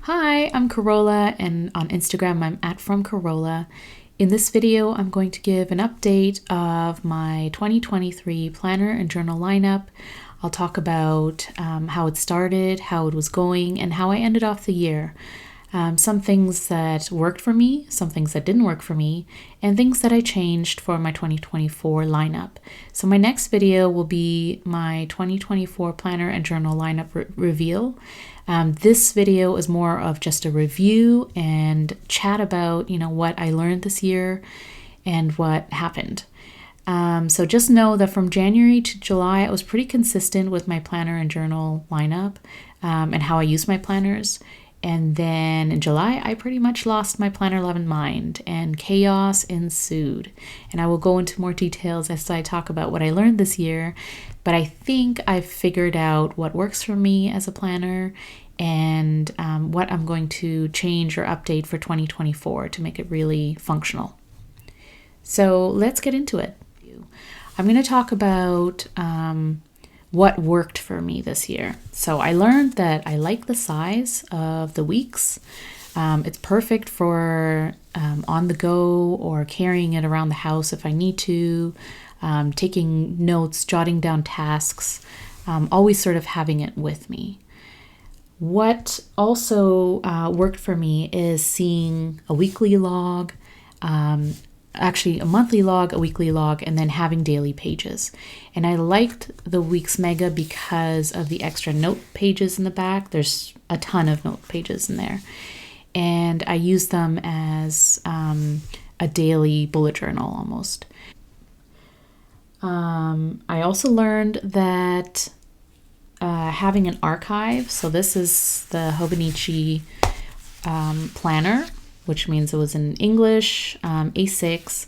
Hi, I'm Corolla, and on Instagram I'm at From Corolla. In this video, I'm going to give an update of my 2023 planner and journal lineup. I'll talk about how it started, how it was going, and how I ended off the year. Some things that worked for me, some things that didn't work for me, and things that I changed for my 2024 lineup. So my next video will be my 2024 planner and journal lineup reveal. This video is more of just a review and chat about, what I learned this year and what happened. So just know that from January to July, I was pretty consistent with my planner and journal lineup and how I use my planners. And then in July, I pretty much lost my planner love and mind and chaos ensued. And I will go into more details as I talk about what I learned this year. But I think I've figured out what works for me as a planner and what I'm going to change or update for 2024 to make it really functional. So let's get into it. I'm going to talk about what worked for me this year. So I learned that I like the size of the weeks. It's perfect for on the go or carrying it around the house if I need to, taking notes, jotting down tasks, always sort of having it with me. What also worked for me is seeing a weekly log, actually a monthly log, a weekly log, and then having daily pages. And I liked the Weeks Mega because of the extra note pages in the back. There's a ton of note pages in there. And I use them as a daily bullet journal almost. I also learned that having an archive, so this is the Hobonichi Planner, which means it was in English, A6.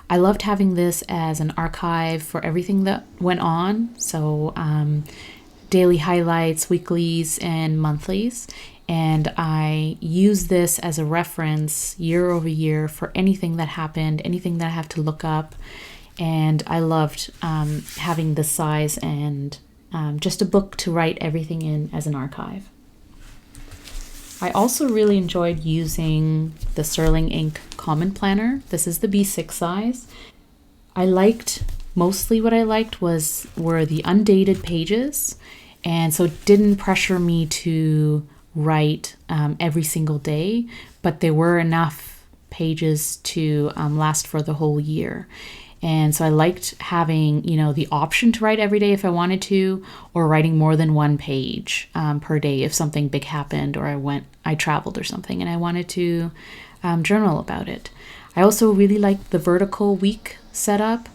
I loved having this as an archive for everything that went on. So daily highlights, weeklies, and monthlies. And I use this as a reference year over year for anything that happened, anything that I have to look up. And I loved having the size and just a book to write everything in as an archive. I also really enjoyed using the Sterling Ink Common Planner. This is the B6 size. Mostly what I liked were the undated pages, and so it didn't pressure me to write every single day, but there were enough pages to last for the whole year. And so I liked having, the option to write every day if I wanted to, or writing more than one page per day if something big happened or I traveled or something and I wanted to journal about it. I also really liked the vertical week setup.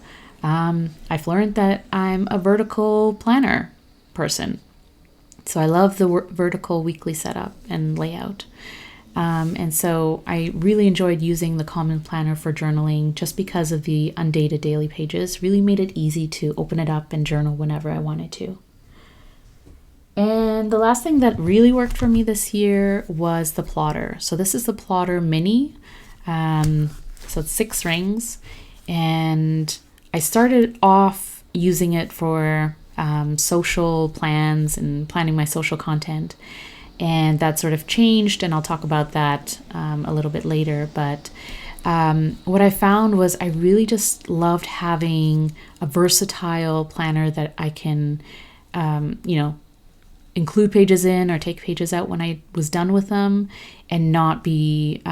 I've learned that I'm a vertical planner person. So I love the vertical weekly setup and layout. And so I really enjoyed using the Common Planner for journaling just because of the undated daily pages. Really made it easy to open it up and journal whenever I wanted to. And the last thing that really worked for me this year was the plotter. So this is the Plotter Mini. So it's 6 rings. And I started off using it for social plans and planning my social content. And that sort of changed, and I'll talk about that a little bit later. But what I found was I really just loved having a versatile planner that I can, include pages in or take pages out when I was done with them and not be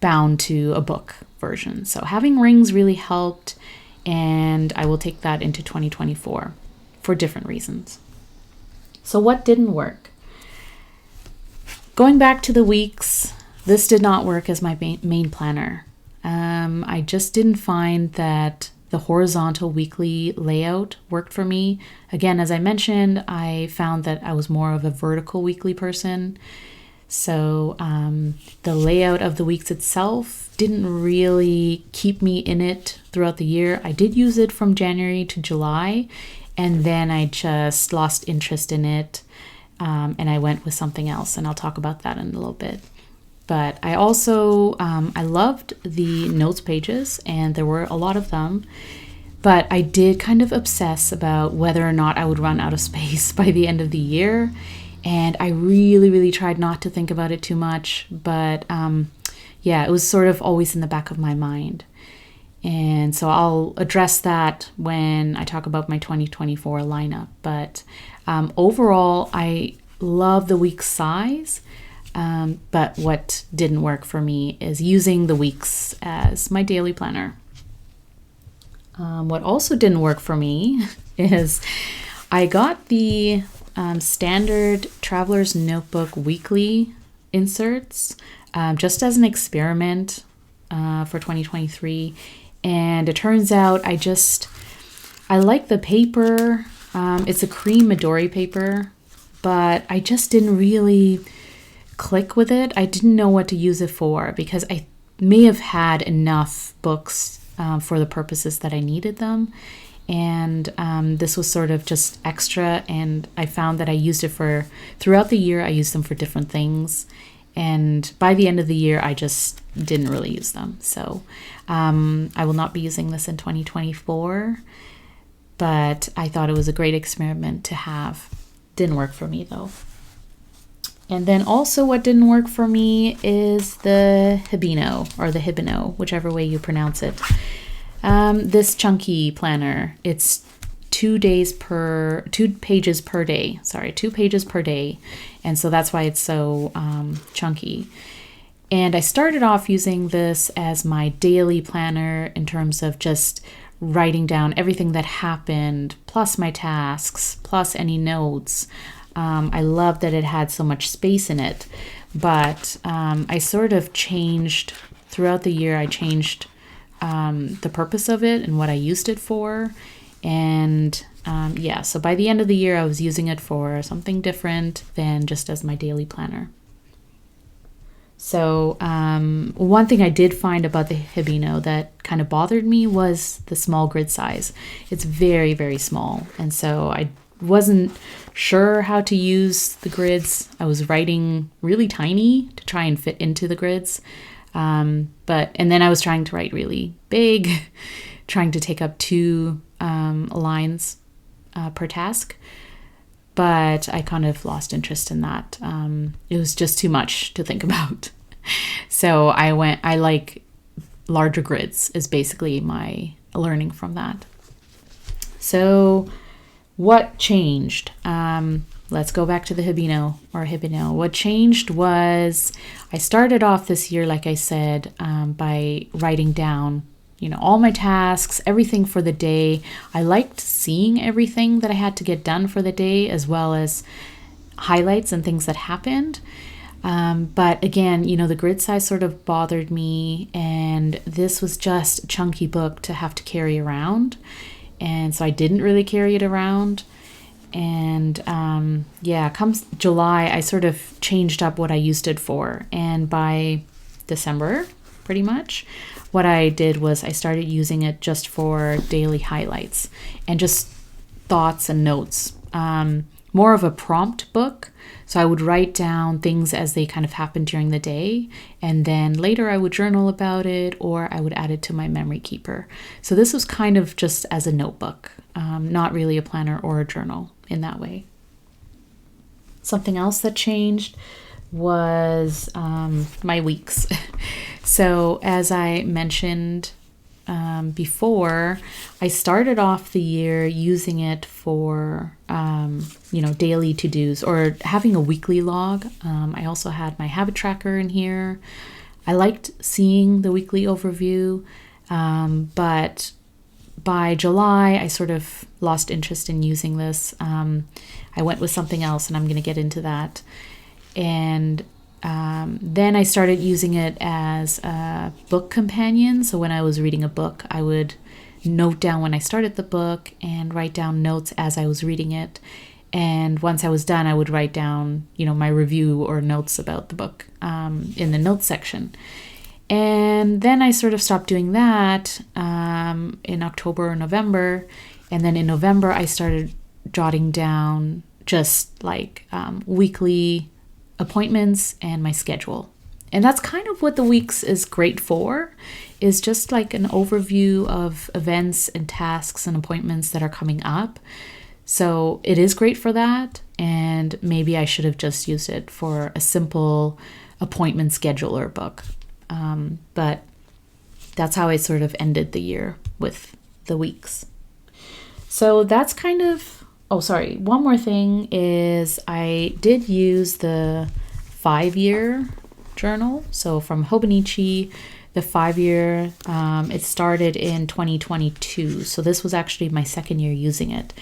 bound to a book version. So having rings really helped, and I will take that into 2024 for different reasons. So what didn't work? Going back to the weeks, this did not work as my main planner. I just didn't find that the horizontal weekly layout worked for me. Again, as I mentioned, I found that I was more of a vertical weekly person. So the layout of the weeks itself didn't really keep me in it throughout the year. I did use it from January to July, and then I just lost interest in it. And I went with something else, and I'll talk about that in a little bit. But I also, I loved the notes pages, and there were a lot of them, but I did kind of obsess about whether or not I would run out of space by the end of the year. And I really, really tried not to think about it too much. But yeah, it was sort of always in the back of my mind. And so I'll address that when I talk about my 2024 lineup. But overall, I love the week size. But what didn't work for me is using the weeks as my daily planner. What also didn't work for me is I got the standard Traveler's Notebook weekly inserts just as an experiment for 2023. And it turns out I like the paper. It's a cream Midori paper, but I just didn't really click with it. I didn't know what to use it for because I may have had enough books for the purposes that I needed them. And this was sort of just extra, and I found that I used it throughout the year, I used them for different things. And by the end of the year, I just didn't really use them. So I will not be using this in 2024, but I thought it was a great experiment to have. Didn't work for me though. And then also what didn't work for me is the Hibino, or the Hibino, whichever way you pronounce it. This chunky planner, it's 2 pages per day. Sorry, 2 pages per day. And so that's why it's so chunky. And I started off using this as my daily planner in terms of just writing down everything that happened, plus my tasks, plus any notes. I love that it had so much space in it, but I sort of changed throughout the year. I changed the purpose of it and what I used it for. And yeah, so by the end of the year, I was using it for something different than just as my daily planner. So one thing I did find about the Hibino that kind of bothered me was the small grid size. It's very, very small. And so I wasn't sure how to use the grids. I was writing really tiny to try and fit into the grids. And then I was trying to write really big, trying to take up 2 lines per task. But I kind of lost interest in that. It was just too much to think about. So I like larger grids is basically my learning from that. So what changed? Let's go back to the Hibino or Hibino. What changed was I started off this year, like I said, by writing down, all my tasks, everything for the day. I liked seeing everything that I had to get done for the day, as well as highlights and things that happened. But again, the grid size sort of bothered me, and this was just a chunky book to have to carry around. And so I didn't really carry it around. And comes July, I sort of changed up what I used it for. And by December, pretty much, what I did was I started using it just for daily highlights and just thoughts and notes. More of a prompt book. So I would write down things as they kind of happened during the day, and then later I would journal about it, or I would add it to my memory keeper. So this was kind of just as a notebook, not really a planner or a journal in that way. Something else that changed was my weeks. So as I mentioned before, I started off the year using it for, daily to-dos or having a weekly log. I also had my habit tracker in here. I liked seeing the weekly overview, but by July, I sort of lost interest in using this. I went with something else, and I'm going to get into that. And then I started using it as a book companion. So when I was reading a book, I would note down when I started the book and write down notes as I was reading it. And once I was done, I would write down, my review or notes about the book in the notes section. And then I sort of stopped doing that in October or November. And then in November, I started jotting down just like weekly appointments and my schedule. And that's kind of what the weeks is great for, is just like an overview of events and tasks and appointments that are coming up. So it is great for that, and maybe I should have just used it for a simple appointment scheduler book. But that's how I sort of ended the year with the weeks. So that's kind of, oh, sorry. One more thing is I did use the 5-year journal. So from Hobonichi, the 5-year, it started in 2022. So this was actually my second year using it.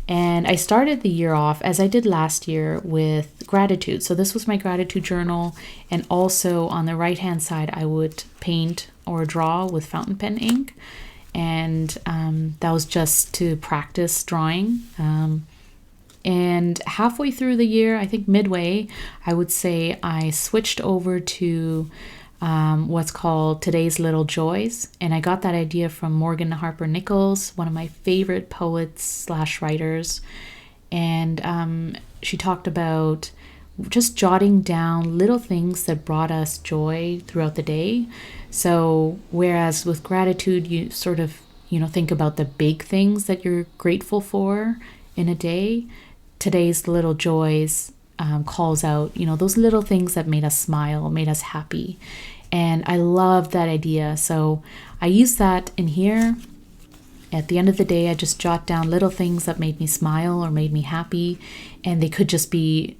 And I started the year off, as I did last year, with gratitude. So this was my gratitude journal. And also on the right-hand side, I would paint or draw with fountain pen ink. And that was just to practice drawing. And halfway through the year, I think midway, I would say I switched over to what's called Today's Little Joys. And I got that idea from Morgan Harper Nichols, one of my favorite poets / writers. And she talked about just jotting down little things that brought us joy throughout the day. So whereas with gratitude, you sort of, think about the big things that you're grateful for in a day. Today's Little Joys calls out, those little things that made us smile, made us happy. And I love that idea. So I use that in here. At the end of the day, I just jot down little things that made me smile or made me happy. And they could just be,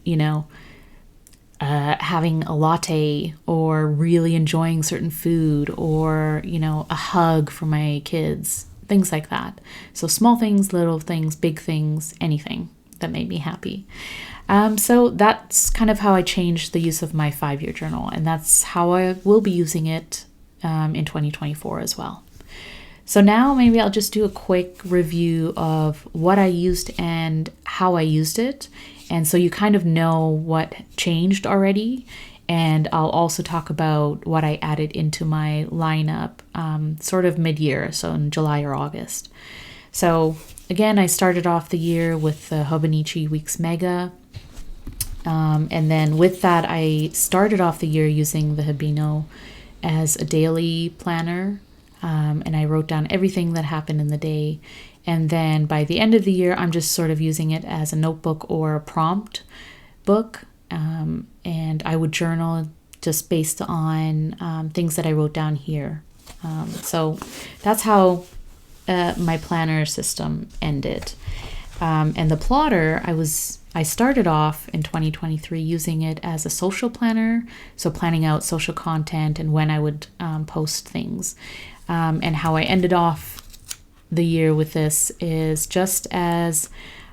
having a latte or really enjoying certain food or, a hug for my kids, things like that. So small things, little things, big things, anything that made me happy. So that's kind of how I changed the use of my 5-year journal, and that's how I will be using it in 2024 as well. So now maybe I'll just do a quick review of what I used and how I used it. And so you kind of know what changed already. And I'll also talk about what I added into my lineup sort of mid-year, so in July or August. So again, I started off the year with the Hobonichi Weeks Mega. And then with that, I started off the year using the Hibino as a daily planner. And I wrote down everything that happened in the day. And then by the end of the year, I'm just sort of using it as a notebook or a prompt book. And I would journal just based on things that I wrote down here. So that's how my planner system ended. And the plotter, I started off in 2023 using it as a social planner, so planning out social content and when I would post things. And how I ended off the year with this is just as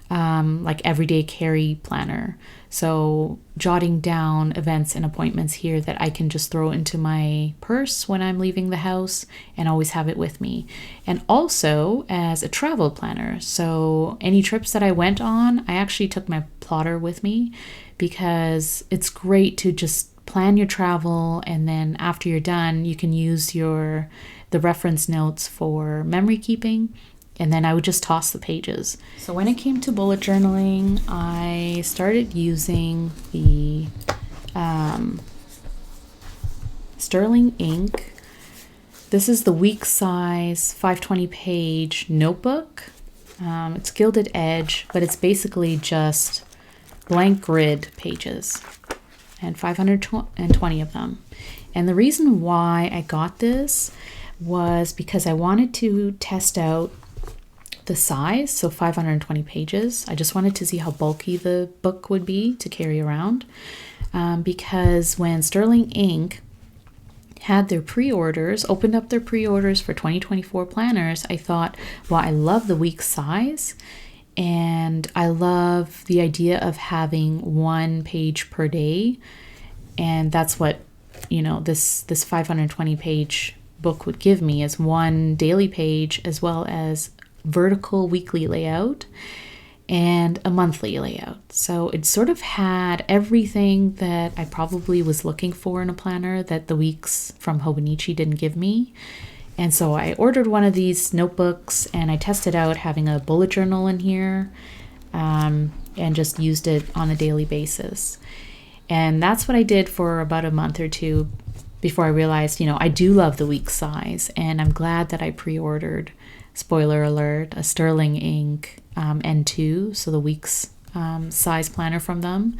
like everyday carry planner. So jotting down events and appointments here that I can just throw into my purse when I'm leaving the house and always have it with me. And also as a travel planner. So any trips that I went on, I actually took my plotter with me because it's great to just plan your travel, and then after you're done, you can use the reference notes for memory keeping. And then I would just toss the pages. So when it came to bullet journaling, I started using the Sterling ink. This is the week size 520 page notebook. It's gilded edge, but it's basically just blank grid pages and 520 of them. And the reason why I got this was because I wanted to test out the size, so 520 pages. I just wanted to see how bulky the book would be to carry around, because when Sterling Ink had their pre-orders, opened up their pre-orders for 2024 planners, I thought, well, I love the week size, and I love the idea of having 1 page per day, and that's what, this 520 page book would give me, as 1 daily page as well as vertical weekly layout and a monthly layout. So it sort of had everything that I probably was looking for in a planner that the weeks from Hobonichi didn't give me. And so I ordered one of these notebooks and I tested out having a bullet journal in here, and just used it on a daily basis. And that's what I did for about a month or two before I realized, I do love the week size, and I'm glad that I pre-ordered, spoiler alert, a Sterling ink N2, so the week's size planner from them.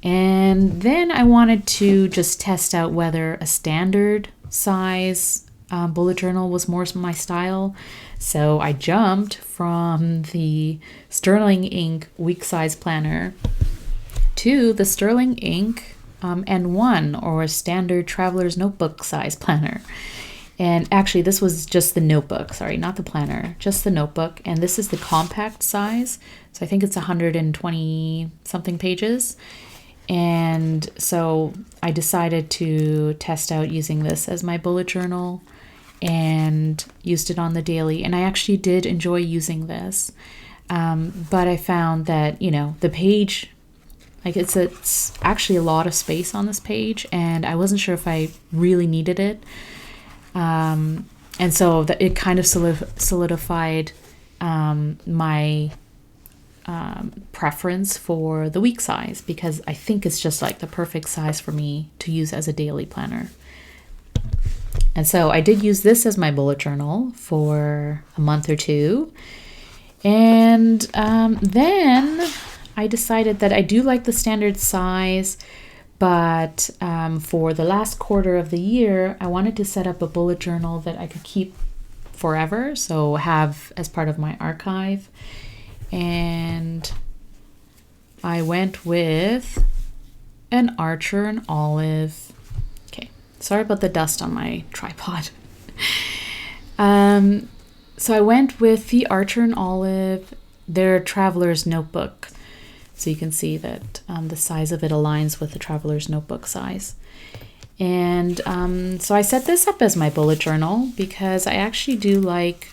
And then I wanted to just test out whether a standard size bullet journal was more my style. So I jumped from the Sterling Ink week size planner to the Sterling Ink N1, or standard traveler's notebook size planner. And actually this was just the notebook, sorry, not the planner, just the notebook. And this is the compact size. So I think it's 120 something pages. And so I decided to test out using this as my bullet journal and used it on the daily. And I actually did enjoy using this. But I found that, you know, the page, like it's actually a lot of space on this page, and I wasn't sure if I really needed it. And so it kind of solidified my preference for the week size, because I think it's just like the perfect size for me to use as a daily planner. And so I did use this as my bullet journal for a month or two. And then I decided that I do like the standard size, but for the last quarter of the year, I wanted to set up a bullet journal that I could keep forever, so have as part of my archive. And I went with an Archer and Olive. Okay, sorry about the dust on my tripod. So I went with the Archer and Olive, their Traveler's Notebook. So you can see that the size of it aligns with the Traveler's Notebook size. And so I set this up as my bullet journal because I actually do like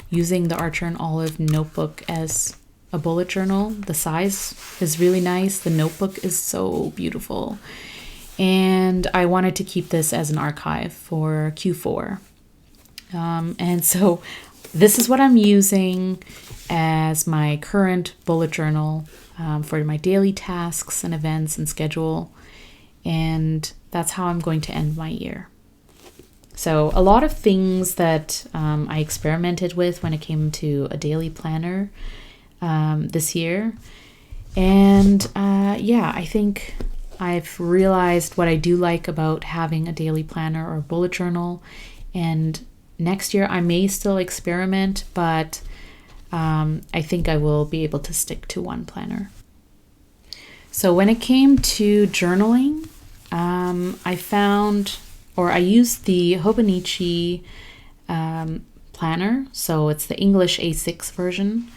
using the Archer and Olive notebook as a bullet journal. The size is really nice. The notebook is so beautiful. And I wanted to keep this as an archive for Q4. And so this is what I'm using as my current bullet journal for my daily tasks and events and schedule. And that's how I'm going to end my year. So a lot of things that I experimented with when it came to a daily planner this year. And yeah, I think I've realized what I do like about having a daily planner or bullet journal. And next year I may still experiment, but I think I will be able to stick to one planner. So when it came to journaling, I used the Hobonichi planner. So it's the English A6 version.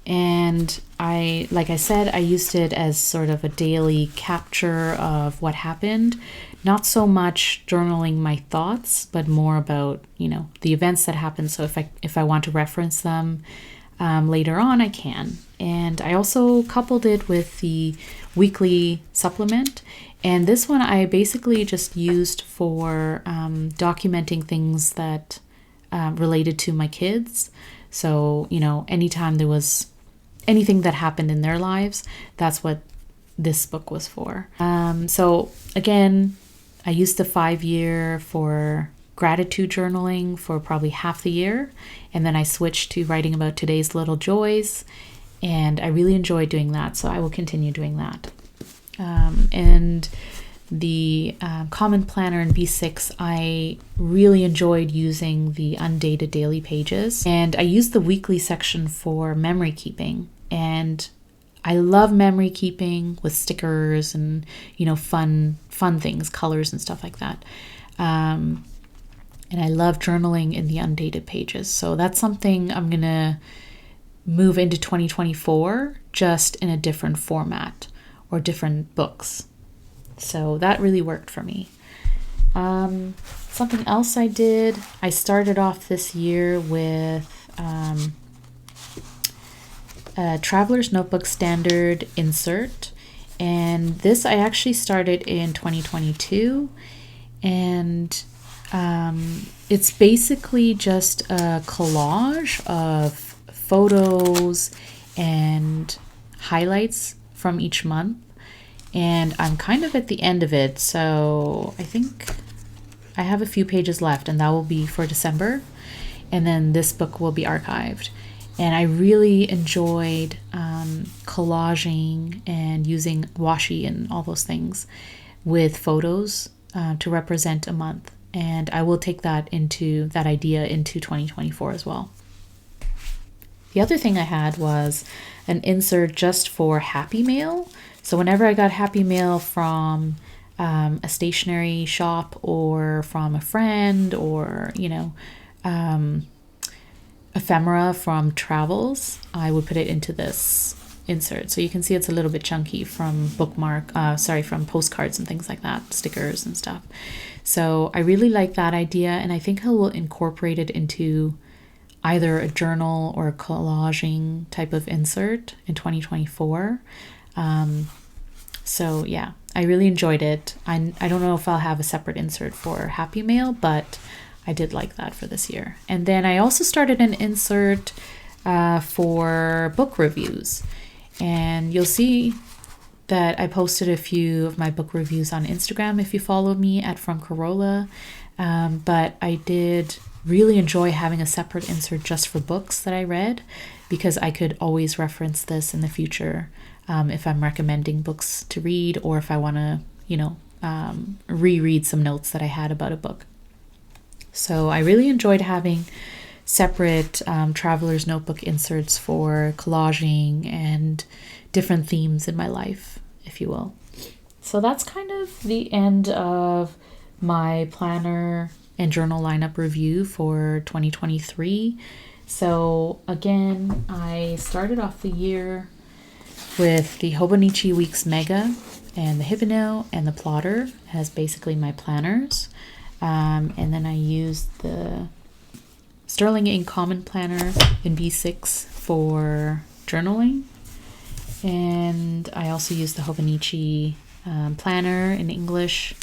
And like I said, I used it as sort of a daily capture of what happened. Not so much journaling my thoughts, but more about, you know, the events that happened. So if I want to reference them later on, I can. And I also coupled it with the weekly supplement. And this one I basically just used for documenting things that related to my kids. So, you know, anytime there was anything that happened in their lives, that's what this book was for. So again, I used the 5-year for gratitude journaling for probably half the year. And then I switched to writing about today's little joys. And I really enjoyed doing that. So I will continue doing that. And the Common Planner in B6, I really enjoyed using the undated daily pages. And I used the weekly section for memory keeping. And I love memory keeping with stickers and, you know, fun things, colors and stuff like that. And I love journaling in the undated pages. So that's something I'm going to move into 2024, just in a different format or different books. So that really worked for me. Something else I did, I started off this year with a Traveler's Notebook Standard Insert. And this I actually started in 2022. And it's basically just a collage of photos and highlights from each month. And I'm kind of at the end of it, so I think I have a few pages left, and that will be for December. And then this book will be archived. And I really enjoyed collaging and using washi and all those things with photos to represent a month. And I will take that idea into 2024 as well. The other thing I had was an insert just for Happy Mail. So whenever I got Happy Mail from a stationery shop or from a friend, or, ephemera from travels, I would put it into this insert. So you can see it's a little bit chunky from from postcards and things like that, stickers and stuff. So I really like that idea, and I think I will incorporate it into either a journal or a collaging type of insert in 2024. So yeah, I really enjoyed it. I don't know if I'll have a separate insert for Happy Mail, but I did like that for this year. And then I also started an insert for book reviews. And you'll see that I posted a few of my book reviews on Instagram if you follow me at From Corolla. But I did really enjoy having a separate insert just for books that I read, because I could always reference this in the future if I'm recommending books to read, or if I want to, reread some notes that I had about a book. So I really enjoyed having separate traveler's notebook inserts for collaging and different themes in my life, if you will. So that's kind of the end of my planner and journal lineup review for 2023. So again, I started off the year with the Hobonichi Weeks Mega and the Hibino and the Plotter as basically my planners. And then I used the Sterling Ink Common Planner in B6 for journaling. And I also used the Hobonichi Planner in English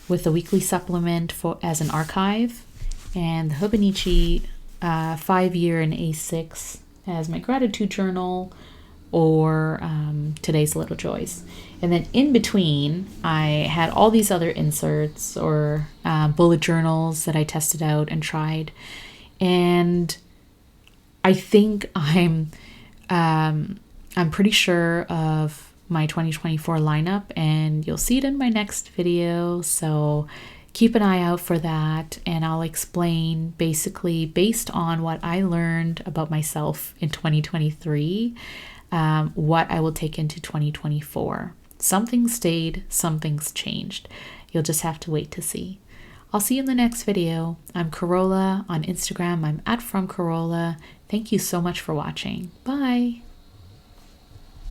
with the weekly supplement as an archive, and the Hobonichi 5-year in A6 as my gratitude journal, or today's little joys. And then in between, I had all these other inserts or bullet journals that I tested out and tried. And I think I'm pretty sure of my 2024 lineup, and you'll see it in my next video. So keep an eye out for that, and I'll explain basically based on what I learned about myself in 2023, what I will take into 2024. Something stayed, something's changed. You'll just have to wait to see. I'll see you in the next video. I'm Corolla on Instagram. I'm at From Corolla. Thank you so much for watching. Bye.